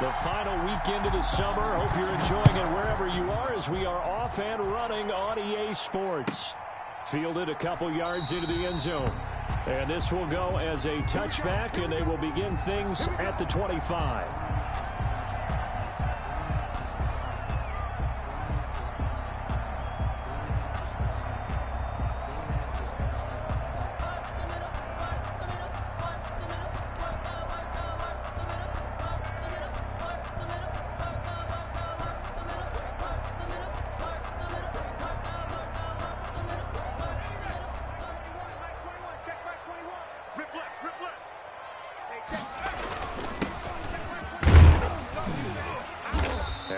The final weekend of the summer. Hope you're enjoying it wherever you are as we are off and running on EA Sports. Fielded a couple yards into the end zone. And this will go as a touchback, and they will begin things at the 25.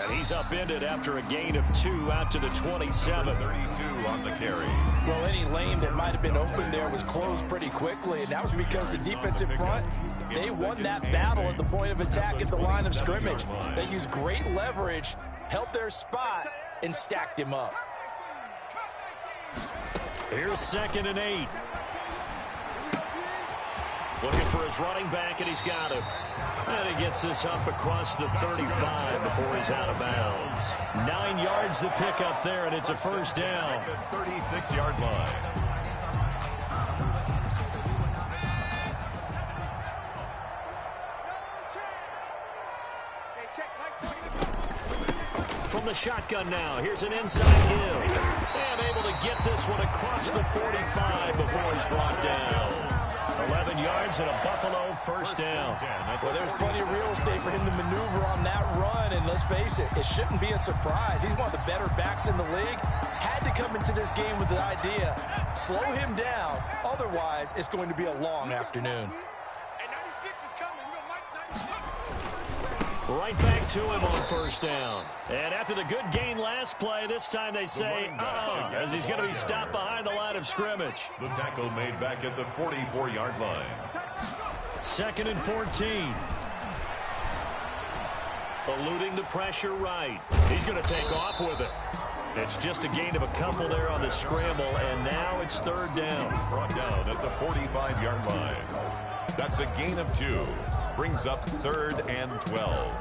He's upended after a gain of 2 out to the 27. 32 on the carry. Well, any lane that might have been open there was closed pretty quickly, and that was because the defensive front, they won that battle at the point of attack at the line of scrimmage. They used great leverage, held their spot, and stacked him up. Here's 2nd and 8. Looking for his running back, and he's got him. And he gets this up across the 35 before he's out of bounds. 9 yards to pick up there, and it's a first down. 36-yard line. From the shotgun now, here's an inside Hill. And able to get this one across the 45 before he's brought down. 11 yards and a Buffalo first down. Well, there's plenty of real estate for him to maneuver on that run, and let's face it, it shouldn't be a surprise. He's one of the better backs in the league. Had to come into this game with the idea, slow him down, otherwise it's going to be a long afternoon. Right back to him on first down. And after the good gain last play, this time they say, as he's going to be stopped behind the line of scrimmage. The tackle made back at the 44-yard line. 2nd and 14. Eluding the pressure right. He's going to take off with it. It's just a gain of a couple there on the scramble, and now it's 3rd down. Brought down at the 45-yard line. That's a gain of 2. Brings up 3rd and 12.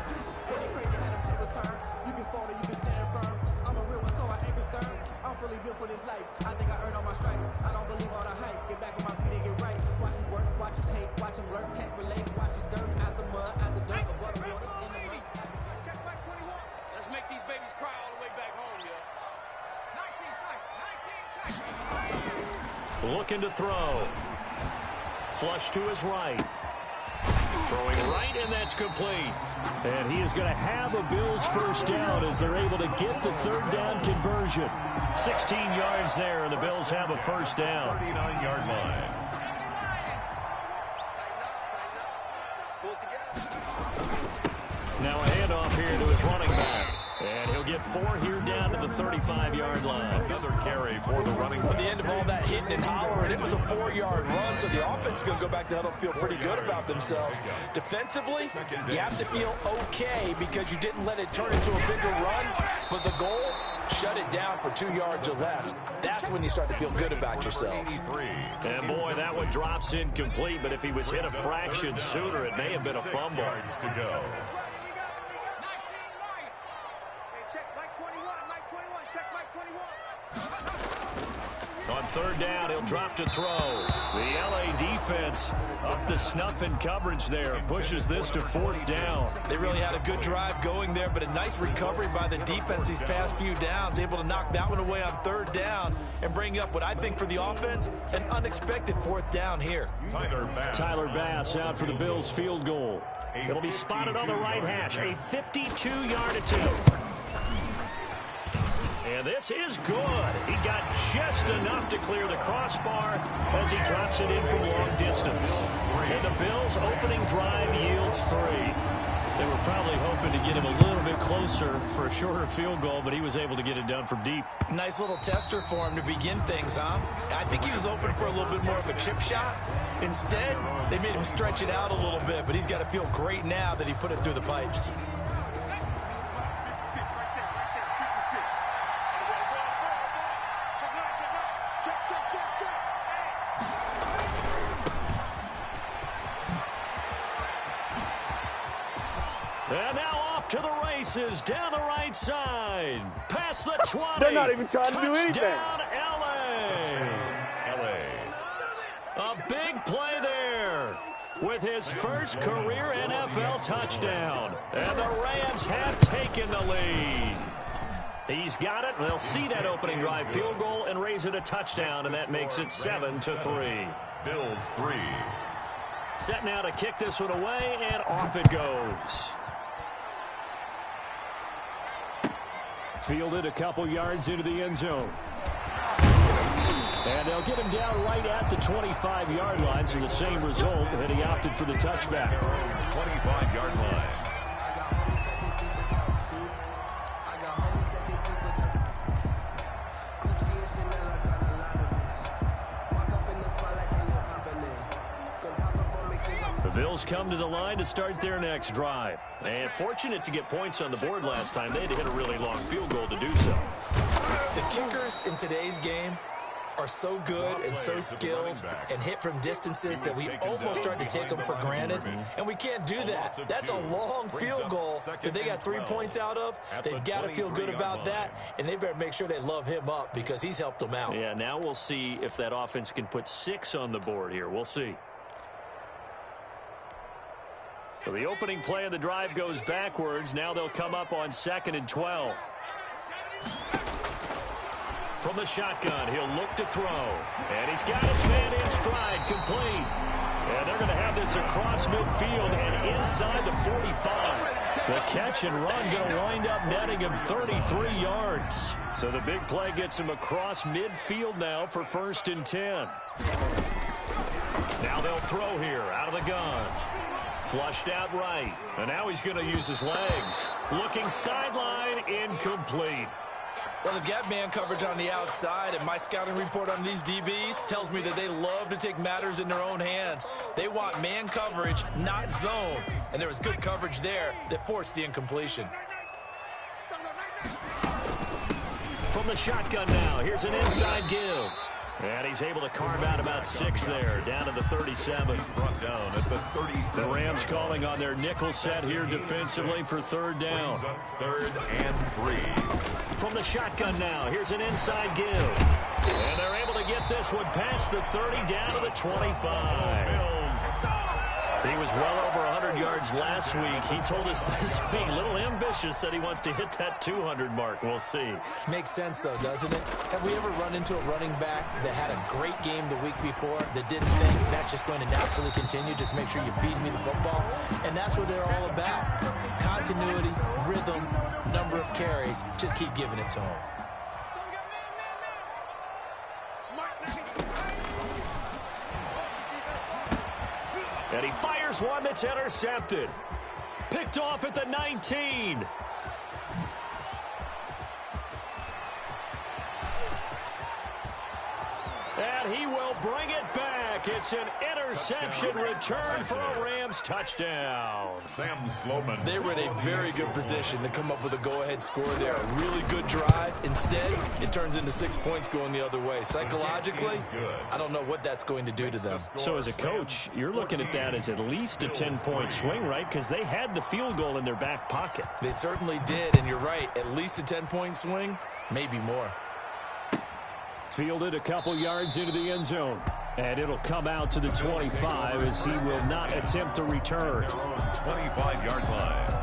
Let's make these babies cry all the way back home, yo. Looking to throw. Flush to his right. Throwing right, and that's complete. And he is going to have a Bills first down as they're able to get the 3rd down conversion. 16 yards there, and the Bills have a first down. 39-yard line. Now a handoff here to his running back. And he'll get 4 here down to the 35-yard line. Another carry for the running back. At the end of all that hitting and hollering, it was a 4-yard run, so the offense is going to go back to huddle and feel pretty good about themselves. Defensively, you have to feel okay because you didn't let it turn into a bigger run, but the goal, shut it down for 2 yards or less. That's when you start to feel good about yourselves. And boy, that one drops incomplete, but if he was hit a fraction sooner, it may have been a fumble. Yards to go. On 3rd down, he'll drop to throw. The LA defense up the snuff in coverage there. Pushes this to 4th down. They really had a good drive going there, but a nice recovery by the defense these past few downs. Able to knock that one away on 3rd down and bring up what I think for the offense, an unexpected 4th down here. Tyler Bass out for the Bills field goal. It'll be spotted on the right hash. A 52-yard attempt. And this is good. He got just enough to clear the crossbar as he drops it in from long distance. And the Bills' opening drive yields 3. They were probably hoping to get him a little bit closer for a shorter field goal, but he was able to get it done from deep. Nice little tester for him to begin things, huh? I think he was open for a little bit more of a chip shot. Instead, they made him stretch it out a little bit, but he's got to feel great now that he put it through the pipes. And now off to the races, down the right side. Past the 20. They're not even trying to do anything. Touchdown, L.A. A big play there with his first career NFL touchdown. And the Rams have taken the lead. He's got it. They'll see that opening drive field goal and raise it a touchdown, and that makes it 7-3. Bills 3. Set now to kick this one away, and off it goes. Fielded a couple yards into the end zone. And they'll get him down right at the 25-yard line, so the same result, and he opted for the touchback. 25-yard line. The Bills come to the line to start their next drive. And fortunate to get points on the board last time. They had to hit a really long field goal to do so. The kickers in today's game are so good and so skilled and hit from distances that we almost start to take them for granted, and we can't do that. That's a long field goal that they got 3 points out of. They've got to feel good about that, and they better make sure they love him up because he's helped them out. Yeah, now we'll see if that offense can put 6 on the board here. We'll see. So the opening play of the drive goes backwards. Now they'll come up on 2nd and 12. From the shotgun, he'll look to throw. And he's got his man in stride, complete. And they're going to have this across midfield and inside the 45. The catch and run going to wind up netting him 33 yards. So the big play gets him across midfield now for 1st and 10. Now they'll throw here out of the gun. Flushed out right. And now he's going to use his legs. Looking sideline, incomplete. Well, they've got man coverage on the outside, and my scouting report on these DBs tells me that they love to take matters in their own hands. They want man coverage, not zone. And there was good coverage there that forced the incompletion. From the shotgun now, here's an inside give. And he's able to carve out about 6 there, down to the 37. Brought down at the 37. The Rams calling on their nickel set here defensively for 3rd down. 3rd and 3. From the shotgun now, here's an inside give. And they're able to get this one past the 30, down to the 25. He was well over 100 yards last week. He told us this week, a little ambitious, that he wants to hit that 200 mark. We'll see. Makes sense, though, doesn't it? Have we ever run into a running back that had a great game the week before that didn't think that's just going to naturally continue? Just make sure you feed me the football. And that's what they're all about. Continuity, rhythm, number of carries. Just keep giving it to them. And he fires one that's intercepted. Picked off at the 19. And he will bring it back. It's an interception return for a Rams touchdown. Sam Sloman. They were in a very good position to come up with a go-ahead score there. A really good drive. Instead, it turns into 6 points going the other way. Psychologically, I don't know what that's going to do to them. So as a coach, you're looking at that as at least a 10-point swing, right? Because they had the field goal in their back pocket. They certainly did, and you're right. At least a 10-point swing, maybe more. Fielded a couple yards into the end zone. And it'll come out to the 25 as he will not attempt to return. 25-yard line.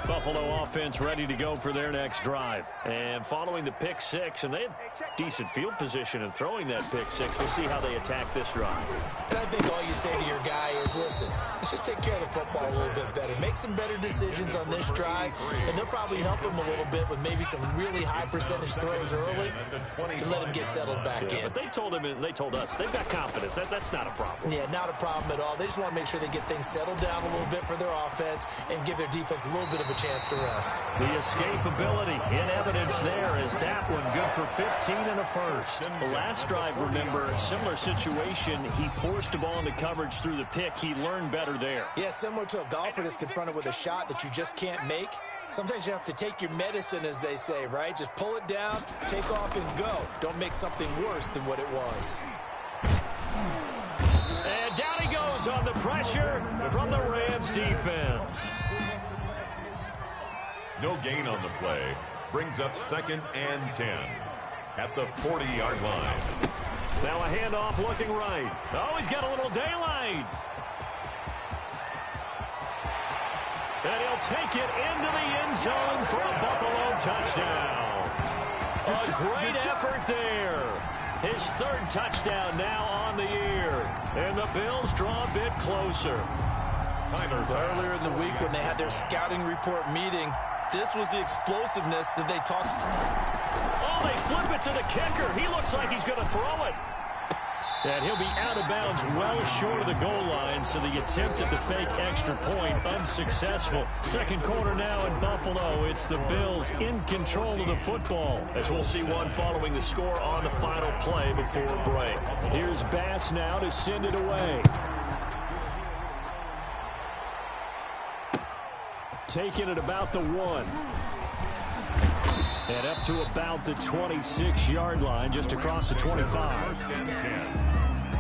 Buffalo offense ready to go for their next drive. And following the pick 6, and they had decent field position in throwing that pick 6. We'll see how they attack this drive. And I think all you say to your guy is, listen, let's just take care of the football a little bit better. Make some better decisions on this drive, and they'll probably help him a little bit with maybe some really high percentage throws early to let him get settled back in. But they told him, and they told us, they've got confidence. That's not a problem. Yeah, not a problem at all. They just want to make sure they get things settled down a little bit for their offense and give their defense a little bit of a chance chance to rest. The escapability in evidence there as that one good for 15 and a first. The last drive, remember, similar situation. He forced a ball into coverage through the pick. He learned better there. Yeah, similar to a golfer that's confronted with a shot that you just can't make. Sometimes you have to take your medicine, as they say, right? Just pull it down, take off, and go. Don't make something worse than what it was. And down he goes on the pressure from the Rams defense. No gain on the play. Brings up 2nd and 10 at the 40-yard line. Now a handoff looking right. Oh, he's got a little daylight. And he'll take it into the end zone for a Buffalo touchdown. A great effort there. His 3rd touchdown now on the year. And the Bills draw a bit closer. Earlier in the week when they had their scouting report meeting, this was the explosiveness that they talked. Oh, they flip it to the kicker. He looks like he's going to throw it. And he'll be out of bounds well short of the goal line, so the attempt at the fake extra point unsuccessful. Second quarter now in Buffalo. It's the Bills in control of the football, as we'll see one following the score on the final play before break. Here's Bass now to send it away. Taking it about the 1. And up to about the 26-yard line, just across the 25.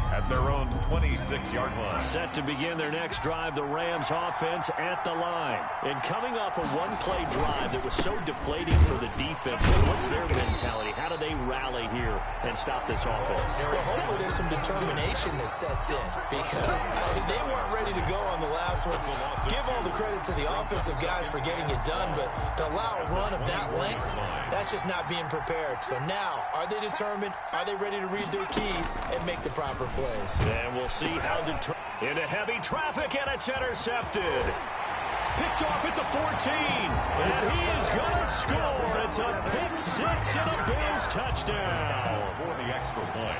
At their own 26-yard line. Set to begin their next drive, the Rams offense at the line. And coming off a one-play drive that was so deflating for the defense, what's their mentality? How do they rally here and stop this offense? Well, hopefully there's some determination that sets in, because they weren't ready to go on the last one. Give all the credit to the offensive guys for getting it done, but to allow a run of that length, that's just not being prepared. So now, are they determined? Are they ready to read their keys and make the proper play? And we'll see how into heavy traffic, and it's intercepted. Picked off at the 14, and he is going to score. It's a pick-6 and a Bills touchdown. For the extra point.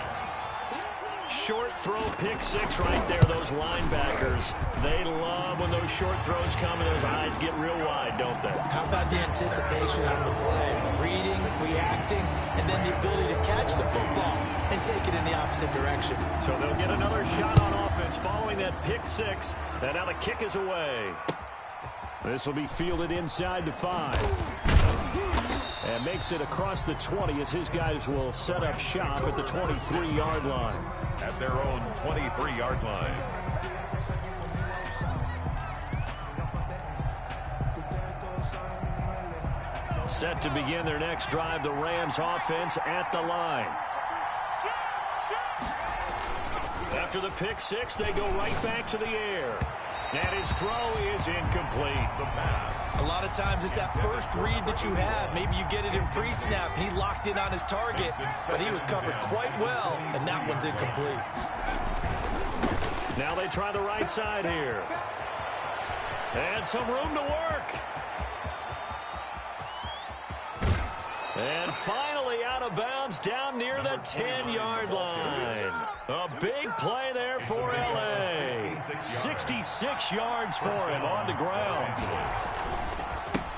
Short throw, pick-6 right there. Those linebackers, they love when those short throws come and those eyes get real wide, don't they? How about the anticipation on the play? Reading, reacting, and then the ability to catch the football and take it in the opposite direction. So they'll get another shot on offense following that pick-6, and now the kick is away. This will be fielded inside the 5. And makes it across the 20 as his guys will set up shop at the 23-yard line. At their own 23-yard line. Set to begin their next drive, the Rams offense at the line. After the pick-6, they go right back to the air. And his throw is incomplete. The pass. A lot of times it's that first read that you have. Maybe you get it in pre-snap, and he locked in on his target, but he was covered quite well, and that one's incomplete. Now they try the right side here. And some room to work. And finally out of bounds down near the 10-yard line. A big play there for L.A. 66 yards for him on the ground.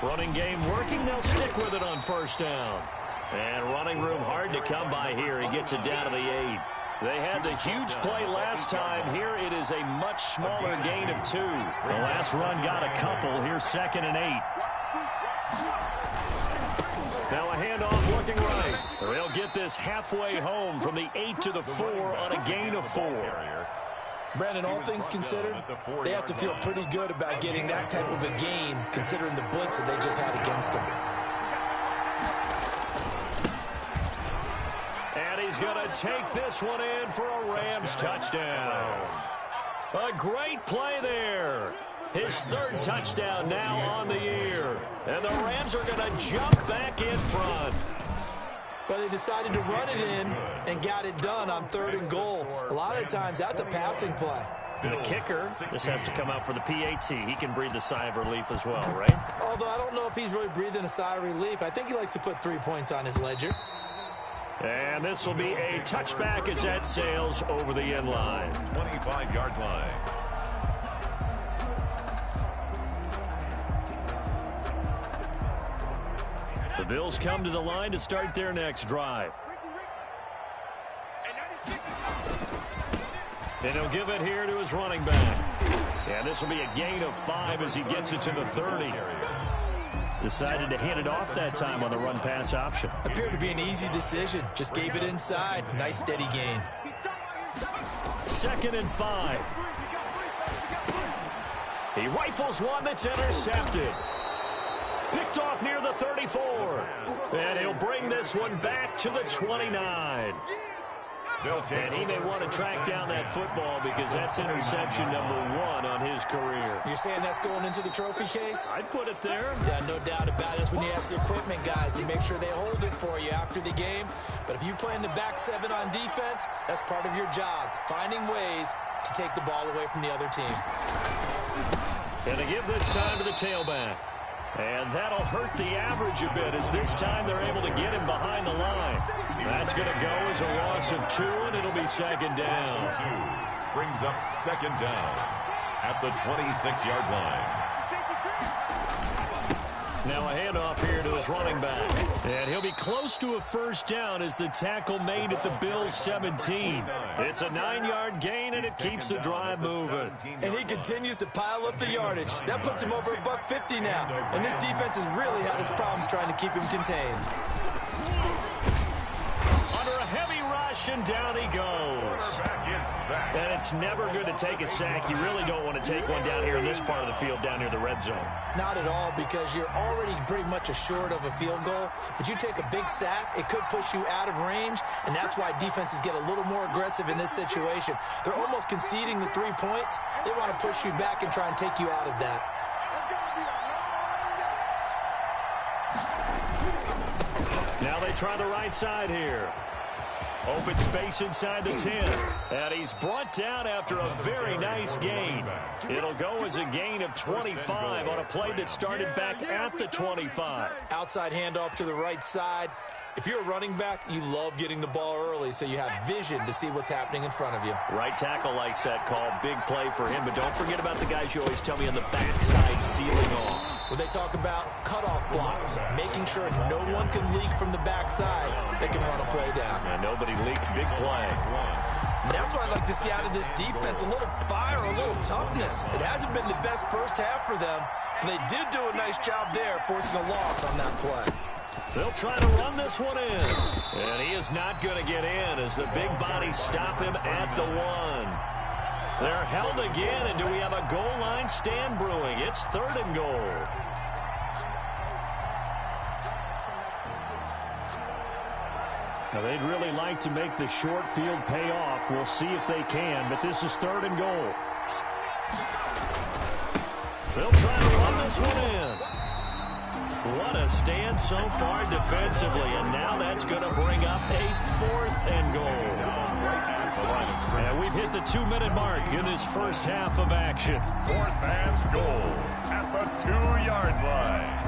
Running game working. They'll stick with it on first down. And running room hard to come by here. He gets it down to the 8. They had the huge play last time. Here it is a much smaller gain of 2. The last run got a couple. Here's 2nd and 8. Now a handoff looking right. They'll get this halfway home from the 8 to the 4 on a gain of 4. Brandon, all things considered, they have to feel pretty good about getting that type of a gain, considering the blitz that they just had against them. And he's going to take this one in for a Rams touchdown. A great play there. His 3rd touchdown now on the year. And the Rams are going to jump back in front. But they decided to run it in and got it done on 3rd and goal. A lot of times that's a passing play. And the kicker, this has to come out for the PAT. He can breathe a sigh of relief as well, right? Although I don't know if he's really breathing a sigh of relief. I think he likes to put 3 points on his ledger. And this will be a touchback as that sails over the end line. 25-yard line. The Bills come to the line to start their next drive. And he'll give it here to his running back. And this will be a gain of 5 as he gets it to the 30. Decided to hand it off that time on the run-pass option. Appeared to be an easy decision. Just gave it inside. Nice steady gain. 2nd and 5. He rifles one that's intercepted. Picked off near the 34. And he'll bring this one back to the 29. And he may want to track down that football because that's interception number 1 on his career. You're saying that's going into the trophy case? I'd put it there. Yeah, no doubt about it. That's when you ask the equipment guys to make sure they hold it for you after the game. But if you play in the back 7 on defense, that's part of your job, finding ways to take the ball away from the other team. And they give this time to the tailback. And that'll hurt the average a bit as this time they're able to get him behind the line. That's going to go as a loss of 2, and it'll be 2nd down. 2 brings up 2nd down at the 26-yard line. Now a handoff here to his running back. And he'll be close to a 1st down as the tackle made at the Bills' 17. It's a 9-yard gain, and it keeps the drive moving. And he continues to pile up the yardage. That puts him over $150 now. And this defense has really had its problems trying to keep him contained. Under a heavy rush, and down he goes. And it's never good to take a sack. You really don't want to take one down here in this part of the field, down near the red zone. Not at all, because you're already pretty much assured of a field goal. But you take a big sack, it could push you out of range, and that's why defenses get a little more aggressive in this situation. They're almost conceding the 3 points. They want to push you back and try and take you out of that. Now they try the right side here. Open space inside the 10. And he's brought down after a very nice gain. It'll go as a gain of 25 on a play that started back at the 25. Outside handoff to the right side. If you're a running back, you love getting the ball early so you have vision to see what's happening in front of you. Right tackle likes that call. Big play for him. But don't forget about the guys you always tell me on the backside sealing off. When they talk about cutoff blocks, making sure no one can leak from the backside, they can run a play down. And nobody leaked. Big play. And that's what I'd like to see out of this defense, a little fire, a little toughness. It hasn't been the best first half for them, but they did do a nice job there, forcing a loss on that play. They'll try to run this one in. And he is not going to get in as the big bodies stop him at the 1. They're held again, and do we have a goal line stand brewing? It's 3rd and goal. Now, they'd really like to make the short field pay off. We'll see if they can, but this is 3rd and goal. They'll try to run this one in. What a stand so far defensively, and now that's going to bring up a 4th and goal. And we've hit the 2-minute mark in this first half of action. 4th and goal at the 2-yard line.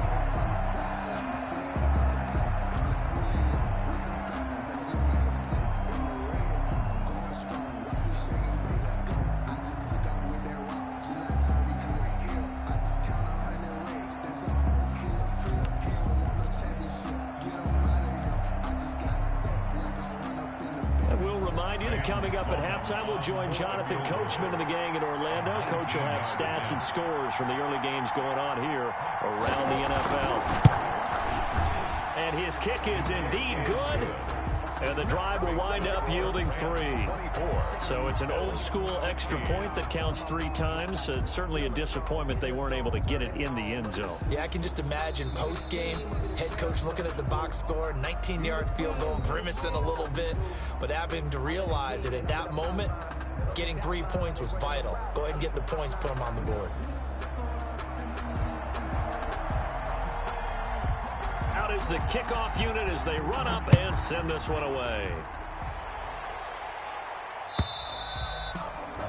Coming up at halftime, we'll join Jonathan Coachman and the gang in Orlando. Coach will have stats and scores from the early games going on here around the NFL. And his kick is indeed good. And the drive will wind up yielding 3. So it's an old-school extra point that counts 3 times. It's certainly a disappointment they weren't able to get it in the end zone. Yeah, I can just imagine post-game, head coach looking at the box score, 19-yard field goal, grimacing a little bit, but having to realize that at that moment, getting 3 points was vital. Go ahead and get the points, put them on the board. Out is the kickoff unit as they run up and send this one away.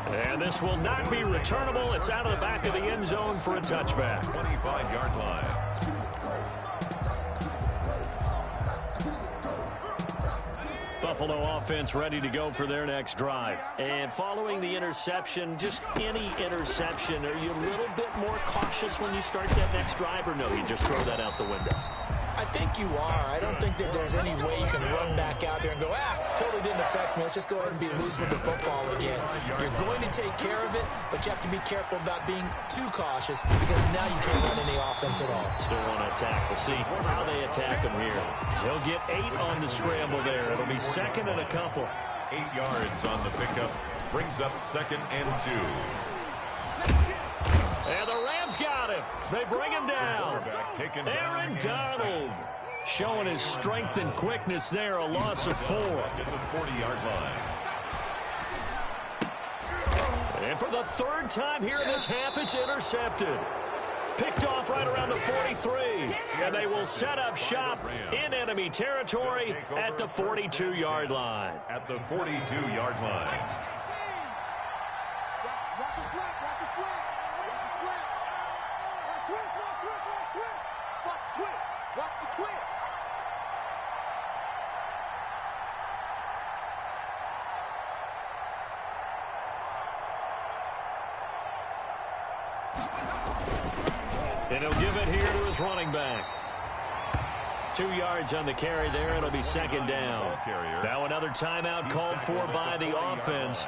And this will not be returnable. It's out of the back of the end zone for a touchback. 25-yard line. Buffalo offense ready to go for their next drive. And following the interception, just any interception, are you a little bit more cautious when you start that next drive, or no, you just throw that out the window? I think you are. I don't think that there's any way you can run back out there and go, totally didn't affect me. Let's just go ahead and be loose with the football again. You're going to take care of it, but you have to be careful about being too cautious because now you can't run any offense at all. Still want to attack. We'll see how they attack him here. He'll get 8 on the scramble there. It'll be second and a couple. 8 yards on the pickup. Brings up 2nd and 2. And the Rams got him. They bring him down. Aaron Donald showing his strength and quickness there. A loss of 4. At the 40-yard line. And for the 3rd time here in this half, it's intercepted. Picked off right around the 43. And they will set up shop in enemy territory at the 42-yard line. At the 42-yard line. Watch the slap, watch the slap, watch the slap. Watch the twist, watch the twist. And he'll give it here to his running back. 2 yards on the carry there. It'll be 2nd down. Now another timeout called for by the offense,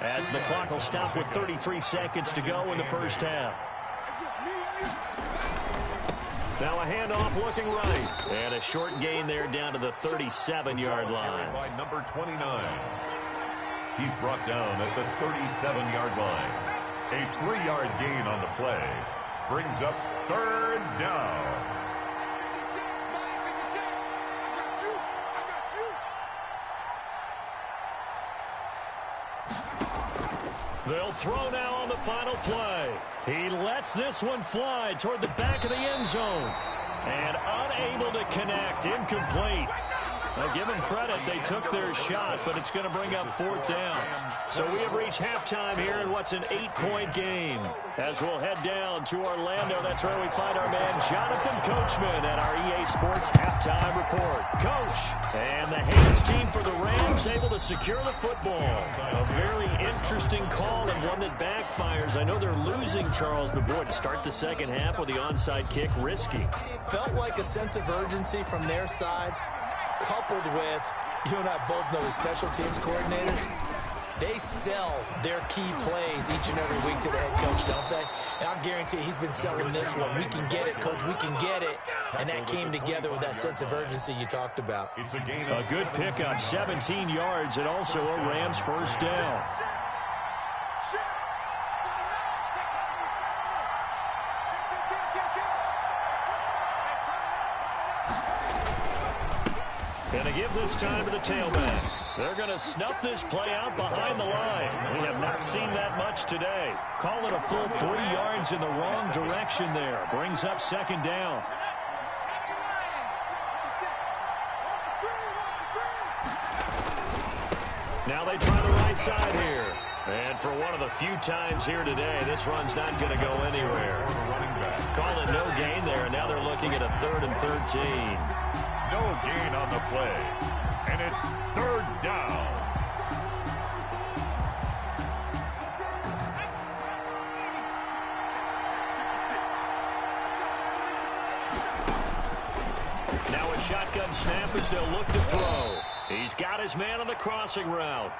as the clock will stop with 33 seconds to go in the first half. Now a handoff looking right. And a short gain there down to the 37-yard line. By number 29. He's brought down at the 37-yard line. A 3-yard gain on the play. Brings up 3rd down. They'll throw now on the final play. He lets this one fly toward the back of the end zone. And unable to connect. Incomplete. Now give them credit. They took their shot, but it's going to bring up 4th down. So we have reached halftime here in what's an 8-point game. As we'll head down to Orlando, that's where we find our man Jonathan Coachman at our EA Sports Halftime Report. Coach, and the hands team for the Rams able to secure the football. A very interesting call and one that backfires. I know they're losing, Charles, but boy, to start the second half with the onside kick, risky. Felt like a sense of urgency from their side, coupled with, you and I both know the special teams coordinators, they sell their key plays each and every week to the head coach, don't they? And I'll guarantee he's been selling this one. We can get it, coach, we can get it. And that came together with that sense of urgency you talked about. It's a gain of a good pickup, 17 yards, and also a Rams first down. Going to give this time to the tailback. They're going to snuff this play out behind the line. We have not seen that much today. Call it a full 40 yards in the wrong direction there. Brings up 2nd down. Now they try the right side here. And for one of the few times here today, this run's not going to go anywhere. Call it no gain there, and now they're looking at a 3rd and 13. No gain on the play. And it's 3rd down. Now a shotgun snap as they'll look to throw. He's got his man on the crossing route.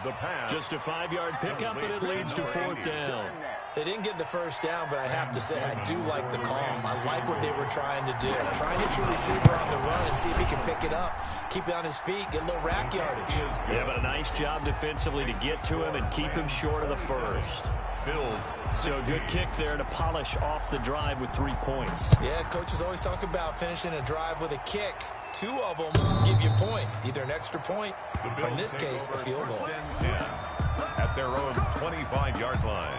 The pass. Just a 5-yard pickup, and it leads to 4th down. They didn't get the first down, but I have to say I do like the call. I like what they were trying to do. Trying to get your receiver on the run and see if he can pick it up, keep it on his feet, get a little rack yardage. Yeah, but a nice job defensively to get to him and keep him short of the first. Bills. So good kick there to polish off the drive with 3 points. Yeah, coaches always talk about finishing a drive with a kick. 2 of them give you points, either an extra point or, in this case, a field goal. 10 at their own 25-yard line.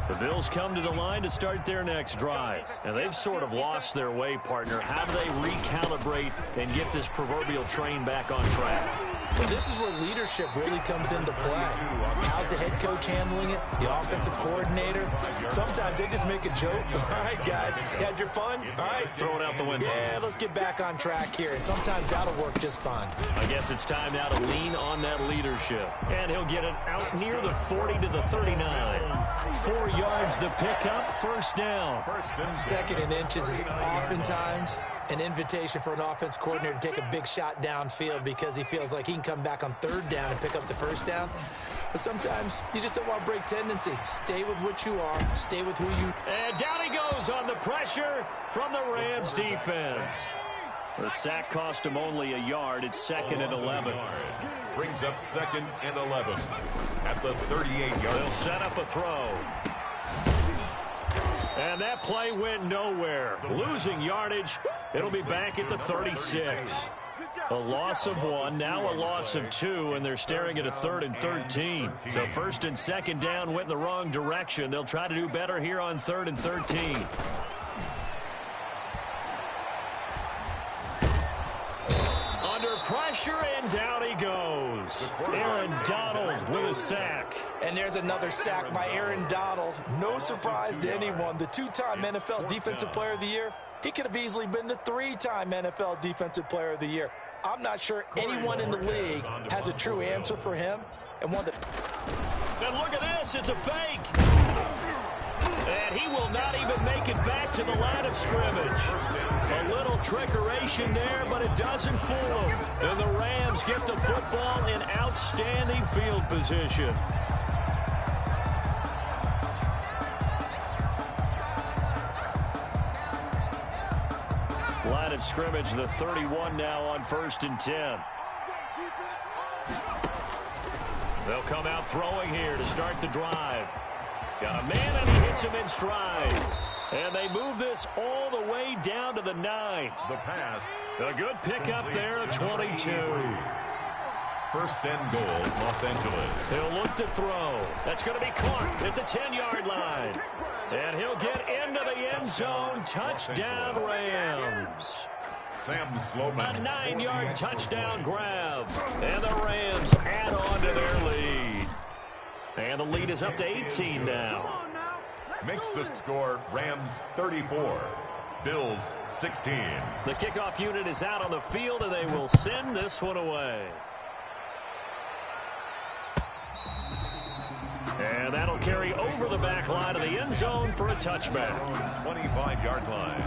The Bills come to the line to start their next drive. And they've sort of lost their way, partner. How do they recalibrate and get this proverbial train back on track? Well, this is where leadership really comes into play. How's the head coach handling it? The offensive coordinator? Sometimes they just make a joke. All right, guys, you had your fun? All right. Throw it out the window. Yeah, let's get back on track here. And sometimes that'll work just fine. I guess it's time now to lean on that leadership. And he'll get it out near the 40 to the 39. 4 yards. yards, the pickup, first down. Second and inches is oftentimes an invitation for an offense coordinator to take a big shot downfield because he feels like he can come back on third down and pick up the first down. But sometimes you just don't want to break tendency. Stay with what you are. Stay with who you... And down he goes on the pressure from the Rams defense. The sack cost him only a yard. It's second and 11. Brings up second and 11 at the 38-yard. They'll set up a throw. And that play went nowhere. Losing yardage. It'll be back at the 36. A loss of 1, now a loss of 2, and they're staring at a 3rd and 13. So first and second down went in the wrong direction. They'll try to do better here on 3rd and 13. Under pressure, and down he goes. Aaron Donald with a sack. And there's another sack by Aaron Donald. No surprise to anyone. The two-time NFL Defensive Player of the Year. He could have easily been the three-time NFL Defensive Player of the Year. I'm not sure anyone in the league has a true answer for him. And one that... And look at this, it's a fake. And he will not even make it back to the line of scrimmage. A little trickeration there, but it doesn't fool him. And the Rams get the football in outstanding field position. Line of scrimmage, the 31 now on 1st and 10. They'll come out throwing here to start the drive. Got a man, and he hits him in stride. And they move this all the way down to the 9. The pass. A good pickup there at 22. First and goal, Los Angeles. He'll look to throw. That's going to be caught at the 10-yard line. And he'll get into the end zone. Touchdown, Rams. Sam Sloman. A 9-yard touchdown grab. And the Rams add on to their lead. And the lead is up to 18 now. Makes the score Rams 34, Bills 16. The kickoff unit is out on the field, and they will send this one away. And that'll carry over the back line of the end zone for a touchback. 25-yard line.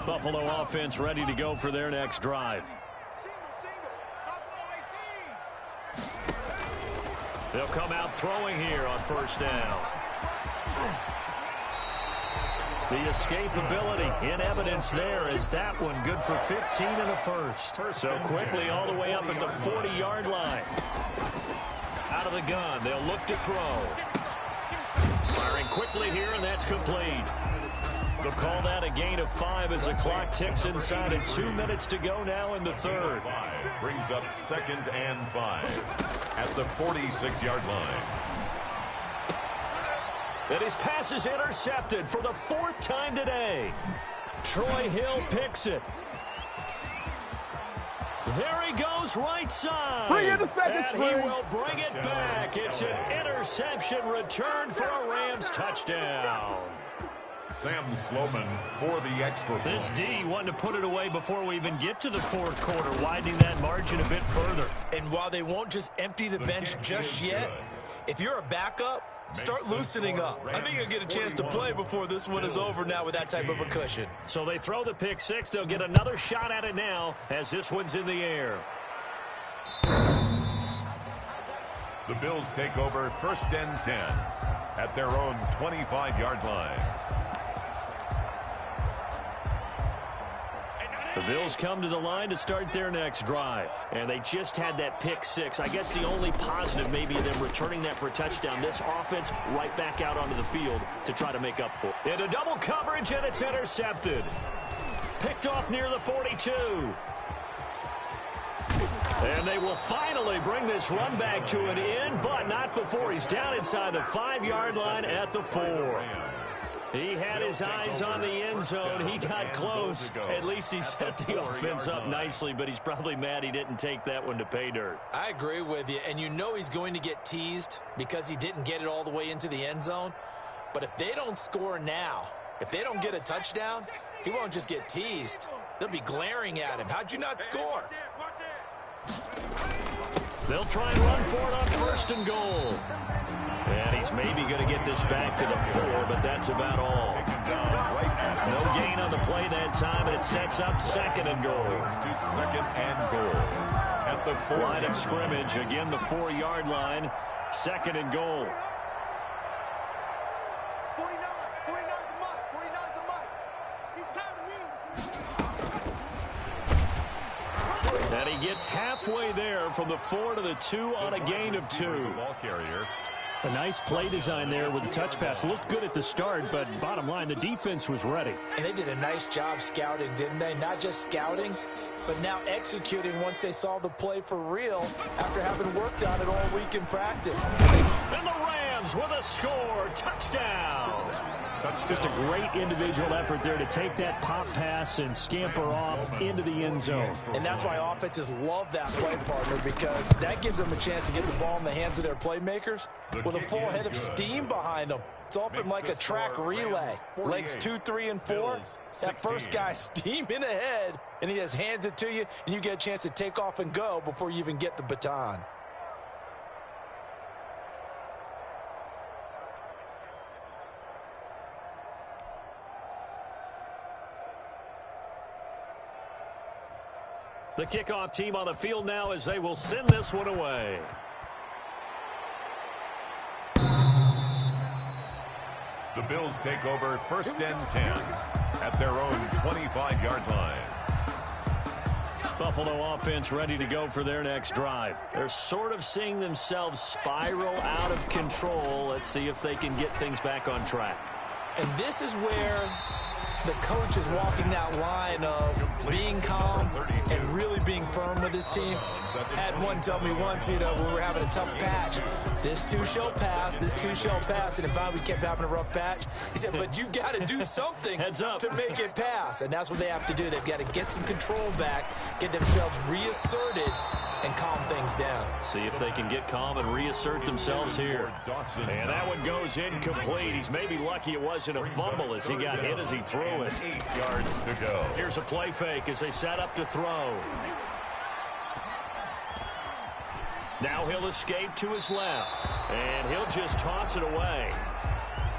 Buffalo offense ready to go for their next drive. They'll come out throwing here on first down. The escapability in evidence there is that one good for 15 and a first. So quickly all the way up at the 40-yard line. Out of the gun, they'll look to throw. Firing quickly here, and that's complete. They'll call that a gain of 5 as the clock ticks inside of 2 minutes to go now in the third. Brings up 2nd and 5 at the 46-yard line. And his pass is intercepted for the 4th time today. Troy Hill picks it. There he goes right side. Bring it to second and string. he will bring it back. It's an interception return for a Rams touchdown. Sam Sloman for the extra point. This D wanted to put it away before we even get to the 4th quarter, widening that margin a bit further. And while they won't just empty the bench just yet, if you're a backup, start loosening up. I think you'll get a chance to play before this one is over now with that type of a cushion. So they throw the pick 6. They'll get another shot at it now as this one's in the air. The Bills take over 1st and 10 at their own 25-yard line. The Bills come to the line to start their next drive. And they just had that pick 6. I guess the only positive may be them returning that for a touchdown. This offense right back out onto the field to try to make up for it. Into double coverage, and it's intercepted. Picked off near the 42. And they will finally bring this run back to an end, but not before he's down inside the 5-yard line at the 4. He had his eyes on the end zone. He got close. At least he set the offense up nicely, but he's probably mad he didn't take that one to pay dirt. I agree with you, and you know he's going to get teased because he didn't get it all the way into the end zone. But if they don't score now, If they don't get a touchdown, he won't just get teased. They'll be glaring at him. How'd you not score? They'll try and run for it on first and goal. And he's maybe going to get this back to the 4, but that's about all. No gain on the play that time, and it sets up second and goal. To second and goal. At the 4 line of scrimmage, again the 4-yard line, second and goal. 49 the mic. 49's the mic. He's tired of me. And he gets halfway there from the 4 to the 2 on a gain of 2. Ball carrier. A nice play design there with the touch pass. Looked good at the start, but bottom line, the defense was ready. And they did a nice job scouting, didn't they? Not just scouting, but now executing once they saw the play for real after having worked on it all week in practice. And the Rams with a score. Touchdown. Just a great individual effort there to take that pop pass and scamper off into the end zone. And that's why offenses love that play, partner, because that gives them a chance to get the ball in the hands of their playmakers with a full head of steam behind them. It's often like a track relay. Legs 2, 3, and 4. That first guy steaming ahead, and he just hands it to you, and you get a chance to take off and go before you even get the baton. The kickoff team on the field now as they will send this one away. The Bills take over first and 10 at their own 25-yard line. Buffalo offense ready to go for their next drive. They're sort of seeing themselves spiral out of control. Let's see if they can get things back on track. And this is where the coach is walking that line of being calm and really being firm with his team. Had one tell me once, you know, we were having a tough patch. This too shall pass, this too shall pass. And if we kept having a rough patch, he said, but you got to do something to make it pass. And that's what they have to do. They've got to get some control back, get themselves reasserted, and calm things down. See if they can get calm and reassert themselves here. And that one goes incomplete. He's maybe lucky it wasn't a fumble as he got hit as he threw it. 8 yards to go. Here's a play fake as they set up to throw. Now he'll escape to his left, and he'll just toss it away.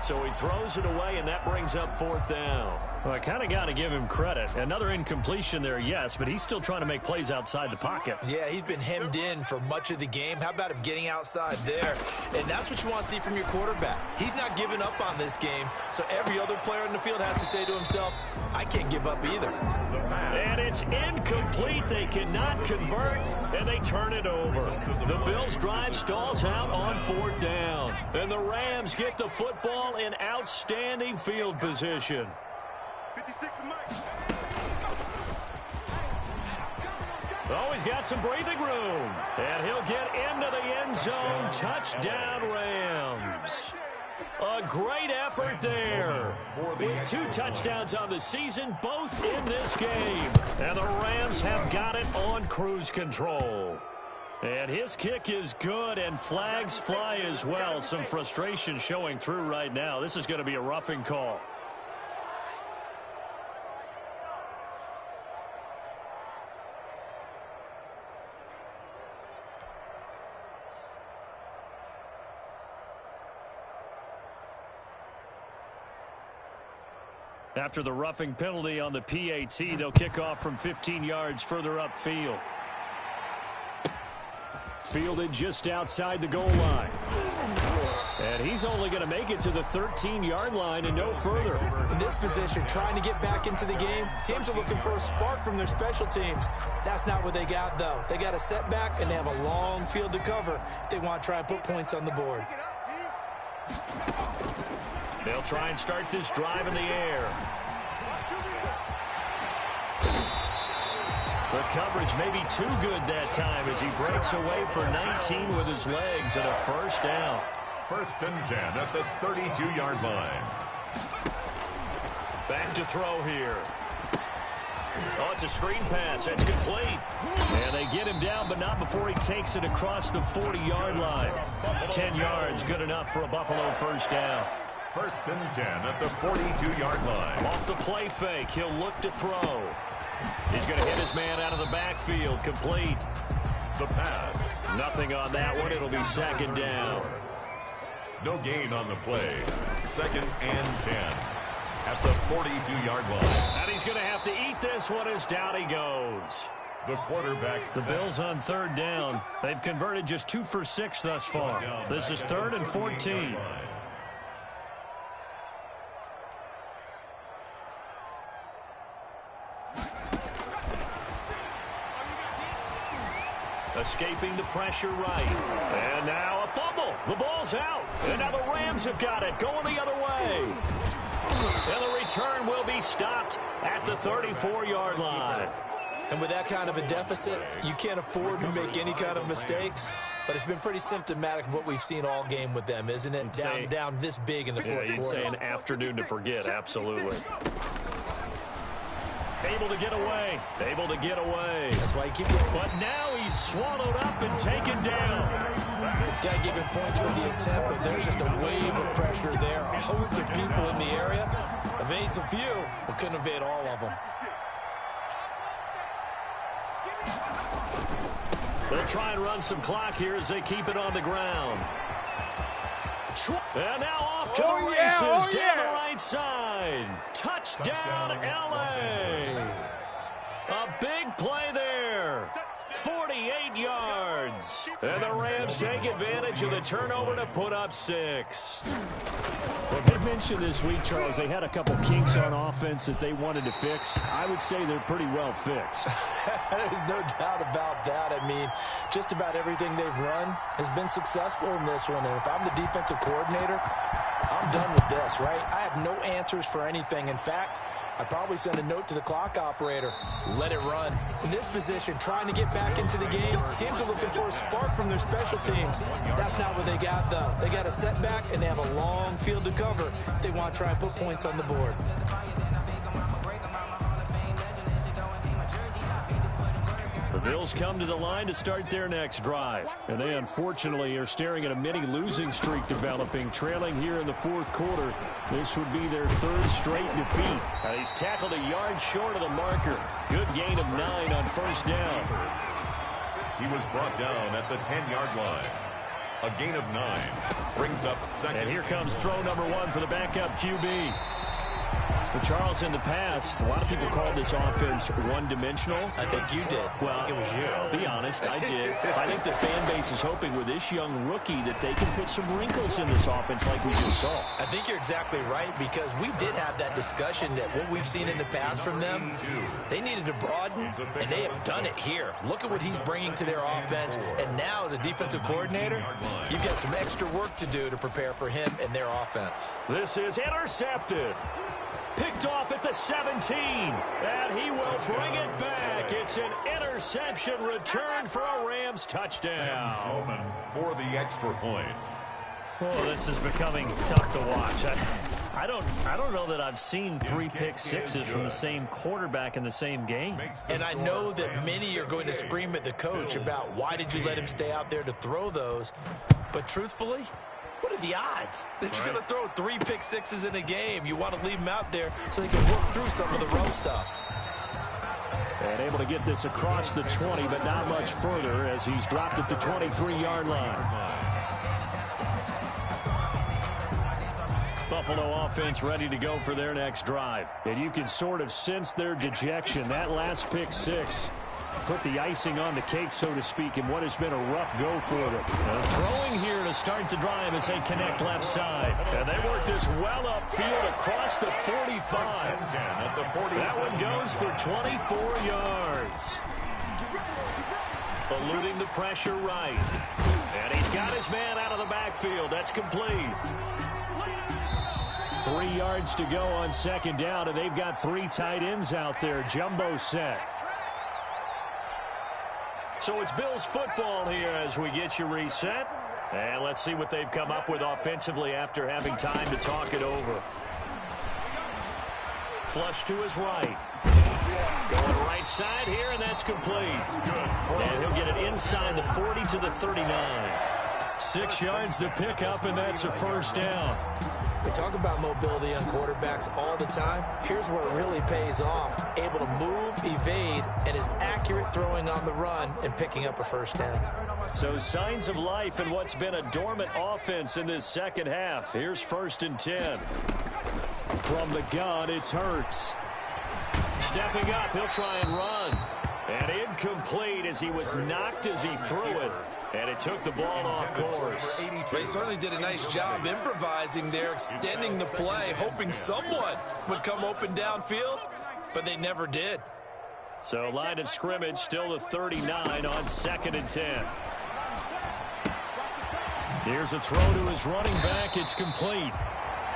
So he throws it away, and that brings up 4th down. Well, I kind of got to give him credit. Another incompletion there, yes, but he's still trying to make plays outside the pocket. Yeah, he's been hemmed in for much of the game. How about him getting outside there? And that's what you want to see from your quarterback. He's not giving up on this game, so every other player in the field has to say to himself, I can't give up either. And it's incomplete. They cannot convert, and they turn it over. The Bills' drive stalls out on 4th down. And the Rams get the football in outstanding field position. 56 the mic. Oh, he's got some breathing room. And he'll get into the end zone. Touchdown, Rams. A great effort there. With 2 touchdowns on the season, both in this game. And the Rams have got it on cruise control. And his kick is good, and flags fly as well. Some frustration showing through right now. This is going to be a roughing call. After the roughing penalty on the PAT, they'll kick off from 15 yards further upfield. Fielded just outside the goal line. And he's only going to make it to the 13-yard line and no further. In this position, trying to get back into the game, teams are looking for a spark from their special teams. That's not what they got, though. They got a setback, and they have a long field to cover if they want to try and put points on the board. They'll try and start this drive in the air. The coverage may be too good that time as he breaks away for 19 with his legs and a first down. First and 10 at the 32-yard line. Back to throw here. Oh, it's a screen pass. That's complete. And they get him down, but not before he takes it across the 40-yard line. 10 yards, good enough for a Buffalo first down. First and 10 at the 42-yard line. Off the play fake, he'll look to throw. He's going to hit his man out of the backfield. Complete. The pass. Nothing on that one. It'll be second down. No gain on the play. Second and 10 at the 42-yard line. And he's going to have to eat this one as down he goes. The quarterback. The Bills on third down. They've converted just 2 for 6 thus far. This is 3rd and 14. Escaping the pressure right. And now a fumble. The ball's out. And now the Rams have got it. Going the other way. And the return will be stopped at the 34-yard line. And with that kind of a deficit, you can't afford to make any kind of mistakes. But it's been pretty symptomatic of what we've seen all game with them, isn't it? Down this big in the fourth quarter. You'd say an afternoon to forget, absolutely. Able to get away. Able to get away. That's why you keep going. But now he's swallowed up and taken down. Got to give him points for the attempt, but there's just a wave of pressure there. A host of people in the area. Evades a few, but couldn't evade all of them. They'll try and run some clock here as they keep it on the ground. And now off to the races down the right side. Touchdown, L.A. A big play there. 48 yards. And the Rams take advantage of the turnover to put up 6. Well, they mentioned this week, Charles, they had a couple kinks on offense that they wanted to fix. I would say they're pretty well fixed. There's no doubt about that. I mean, just about everything they've run has been successful in this one. And if I'm the defensive coordinator, I'm done with this, right? I have no answers for anything. In fact, I'd probably send a note to the clock operator. Let it run. In this position, trying to get back into the game, teams are looking for a spark from their special teams. That's not what they got, though. They got a setback, and they have a long field to cover if they want to try and put points on the board. The Bills come to the line to start their next drive. And they unfortunately are staring at a mini losing streak developing, trailing here in the fourth quarter. This would be their 3rd straight defeat. And he's tackled a yard short of the marker. Good gain of 9 on first down. He was brought down at the 10-yard line. A gain of 9 brings up second. And here comes throw number 1 for the backup QB. But Charles, in the past, a lot of people called this offense one-dimensional. I think you did. Well, I think it was you. I'll be honest, I did. I think the fan base is hoping with this young rookie that they can put some wrinkles in this offense like we just saw. I think you're exactly right, because we did have that discussion that what we've seen in the past from them, they needed to broaden, and they have done it here. Look at what he's bringing to their offense, and now as a defensive coordinator, you've got some extra work to do to prepare for him and their offense. This is intercepted. Picked off at the 17, and he will bring it back. It's an interception return for a Rams touchdown. For the extra point. Oh, this is becoming tough to watch. I don't know that I've seen 3 pick-sixes from the same quarterback in the same game. And I know that many are going to scream at the coach about why did you let him stay out there to throw those, but truthfully, what are the odds that you're going to throw 3 pick-sixes in a game? You want to leave them out there so they can work through some of the rough stuff. And able to get this across the 20, but not much further as he's dropped at the 23-yard line. Buffalo offense ready to go for their next drive. And you can sort of sense their dejection. That last pick-6 put the icing on the cake, so to speak, in what has been a rough go for them. Throwing here to start the drive as they connect left side. And they work this well upfield across the 45. That one goes for 24 yards. Eluding the pressure right. And he's got his man out of the backfield. That's complete. 3 yards to go on second down, and they've got 3 tight ends out there. Jumbo set. So it's Bills football here as we get you reset. And let's see what they've come up with offensively after having time to talk it over. Flush to his right. Going right side here, and that's complete. And he'll get it inside the 40 to the 39. 6 yards to pick up, and that's a first down. We talk about mobility on quarterbacks all the time. Here's where it really pays off. Able to move, evade, and is accurate throwing on the run and picking up a first down. So signs of life in what's been a dormant offense in this second half. Here's 1st and 10. From the gun, it's Hurts. Stepping up, he'll try and run. And incomplete as he was knocked as he threw it. And it took the ball off course. They certainly did a nice job improvising there, extending the play, hoping someone would come open downfield, but they never did. So line of scrimmage still the 39 on 2nd and 10. Here's a throw to his running back. It's complete.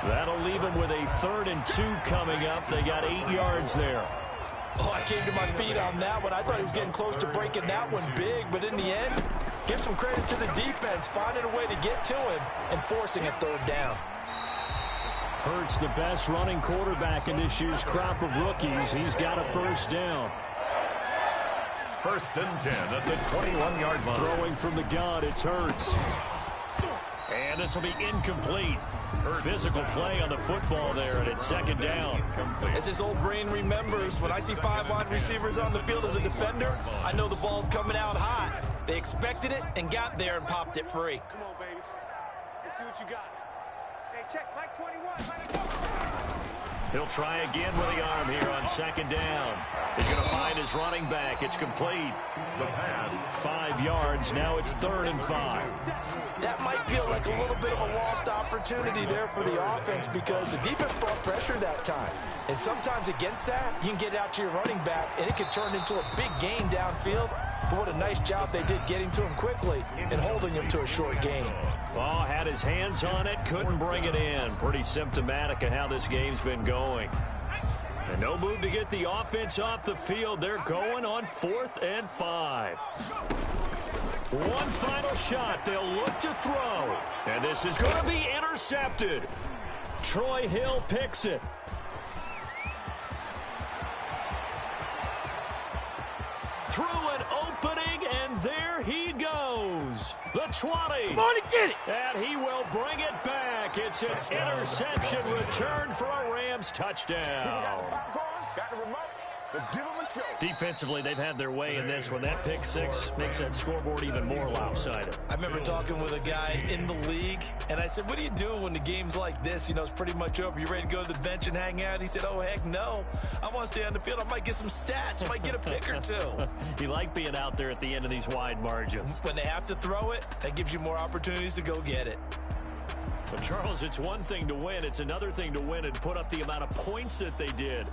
That'll leave him with a 3rd and 2 coming up. They got 8 yards there. Oh, I came to my feet on that one. I thought he was getting close to breaking that one big, but in the end, give some credit to the defense, finding a way to get to him and forcing a 3rd down. Hurts the best running quarterback in this year's crop of rookies. He's got a 1st down. 1st and 10 at the 21-yard line. Throwing from the gun, it's Hurts. And this will be incomplete. Physical play on the football there, and it's 2nd down. As his old brain remembers, when I see 5 wide receivers on the field as a defender, I know the ball's coming out hot. They expected it and got there and popped it free. Come on, baby. Let's see what you got. Hey, check. Mike 21. He'll try again with the arm here on 2nd down. He's going to find his running back. It's complete. The pass. 5 yards. Now it's 3rd and 5. That might feel like a little bit of a lost opportunity there for the offense because the defense brought pressure that time. And sometimes against that, you can get out to your running back, and it can turn into a big gain downfield. But what a nice job they did getting to him quickly and holding him to a short gain. Oh, had his hands on it, couldn't bring it in. Pretty symptomatic of how this game's been going. And no move to get the offense off the field. They're going on 4th and 5. One final shot. They'll look to throw. And this is going to be intercepted. Troy Hill picks it. Through an opening, and there he goes. The 20. Come on and get it. And he will bring it back. It's an interception return for a Rams touchdown. Got the remote. Let's give him a show. Defensively, they've had their way in this one. That pick 6 makes that scoreboard even more lopsided. I remember talking with a guy in the league, and I said, what do you do when the game's like this? You know, it's pretty much over. You ready to go to the bench and hang out? He said, oh, heck no. I want to stay on the field. I might get some stats. I might get a pick or 2. You like being out there at the end of these wide margins. When they have to throw it, that gives you more opportunities to go get it. Well, Charles, it's one thing to win. It's another thing to win and put up the amount of points that they did.